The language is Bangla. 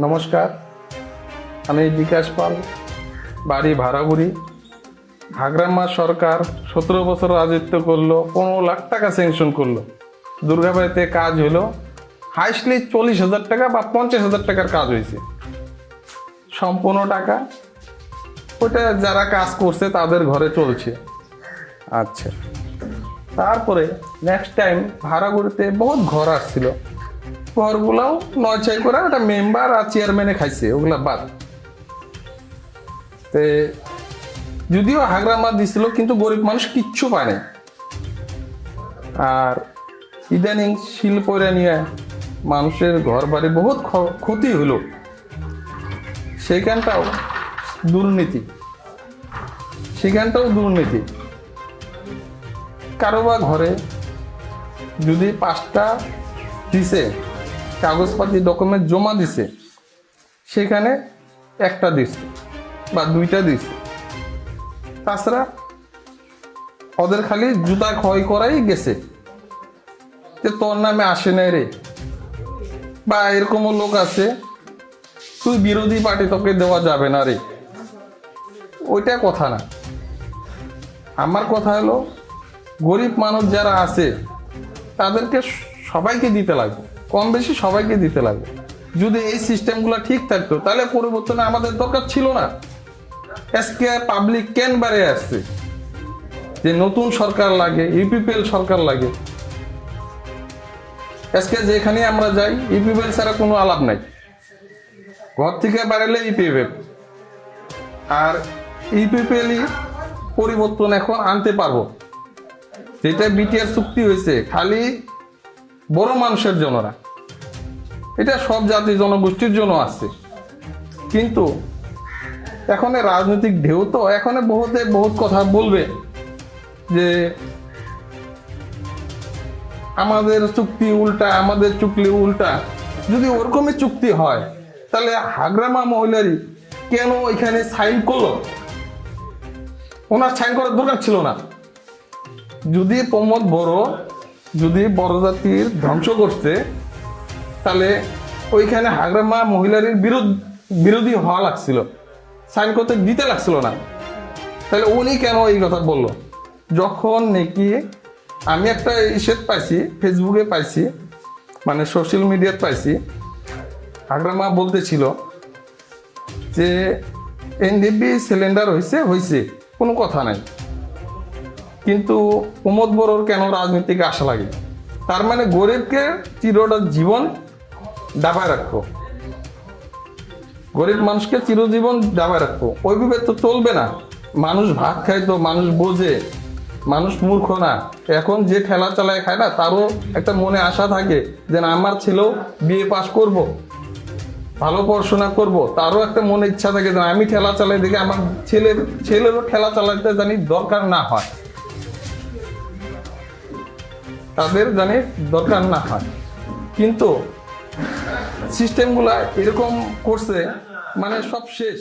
নমস্কার, আমি বিকাশ পাল, বাড়ি ভাড়াগুড়ি। হাগ্রামা সরকার 17 বছর রাজত্ব করলো, 15 লাখ টাকা স্যাংশন করলো। দুর্গাবাড়িতে কাজ হলো হাইস্টলি 40,000 টাকা বা 50,000 টাকার কাজ হয়েছে। সম্পূর্ণ টাকা ওইটা যারা কাজ করছে তাদের ঘরে চলছে। আচ্ছা, তারপরে নেক্সট টাইম ভাড়াগুড়িতে বহুত ঘর আসছিল, ঘরগুলাও নয়ছয় করে ওটা মেম্বার আর চেয়ারম্যানে খাইছে, ওগুলা বাদ। তে যদিও হাগ্রামা দিছিল কিন্তু গরিব মানুষ কিচ্ছু পায় নাই। আর ইদানিং শিল্পরা নিয়ে মানুষের ঘর বাড়ি বহুত ক্ষতি হলো, সেখানটাও দুর্নীতি। কারো বা ঘরে যদি 5টা দিছে কাগজপাতি ডকুমেন্ট জমা দিছে, সেখানে 1টা দিছে বা 2টা দিছে। তাছাড়া ওদের খালি জুতা ক্ষয় করাই গেছে, যে তোর নামে আসে নাই রে, বা এরকমও লোক আছে তুই বিরোধী পার্টি, তোকে দেওয়া যাবে না রে। ওইটা কথা না। আমার কথা হলো গরিব মানুষ যারা আছে তাদেরকে সবাইকে দিতে লাগবে, কম বেশি সবাইকে দিতে লাগবে। যদি এই সিস্টেমগুলো ঠিক থাকতো তাহলে পরিবর্তনে আমাদের দরকার ছিল না। আজকে পাবলিক কেন বারে আসছে যে নতুন সরকার লাগে, ইউপিপিএল সরকার লাগে। আজকে যেখানে আমরা যাই ইউপিপিএল ছাড়া কোনো আলাপ নাই। ঘর থেকে বাড়ালে ইউপিপিএল, আর ইউপিপিএলই পরিবর্তন এখন আনতে পারবো। যেটা বিটিআর চুক্তি হয়েছে খালি বড় মানুষের জন্য না, এটা সব জাতি জনগোষ্ঠীর জন্য আছে। কিন্তু এখন রাজনৈতিক ঢেউ তো, এখন বহুত কথা বলবে যে আমাদের চুক্তি উল্টা, আমাদের চুক্তি উল্টা। যদি ওরকমই চুক্তি হয় তাহলে হাগ্রামা মহিলারই কেন এখানে সাইন করলো? ওনার সাইন করার দরকার ছিল না। যদি প্রমোদ যদি বড় জাতির ধ্বংস করছে, তাহলে ওইখানে হাগ্রামা মহিলারই বিরোধী হওয়া লাগছিল, সাইন করতে দিতে লাগছিল না। তাহলে উনি কেন এই কথা বললো? যখন নাকি আমি একটা ইসেট পাইছি, ফেসবুকে পাইছি, মানে সোশ্যাল মিডিয়াতে পাইছি, হাগ্রামা বলতেছিল যে এনডিপি সিলিন্ডার হয়েছে কোনো কথা নাই, কিন্তু প্রমোদ বড়োর কেন রাজনীতিকে আসা লাগে? তার মানে গরিবকে চিরটা জীবন দাবায় রাখবো, গরিব মানুষকে চিরজীবন দাবায় রাখবো। ওইভাবে তো চলবে না। মানুষ ভাত খায় তো মানুষ বোঝে, মানুষ মূর্খ না। এখন যে ঠেলা চালায় খায় না, তারও একটা মনে আশা থাকে যে না, আমার ছেলেও বিএ পাস করব, ভালো পড়াশোনা করব, তারও একটা মনে ইচ্ছা থাকে যে আমি ঠেলা চালাই দেখে আমার ছেলেরও ঠেলা চালাতে জানি দরকার না হয়, তাদের জানি দরকার না হয়। কিন্তু সিস্টেমগুলা এরকম করছে, মানে সব শেষ।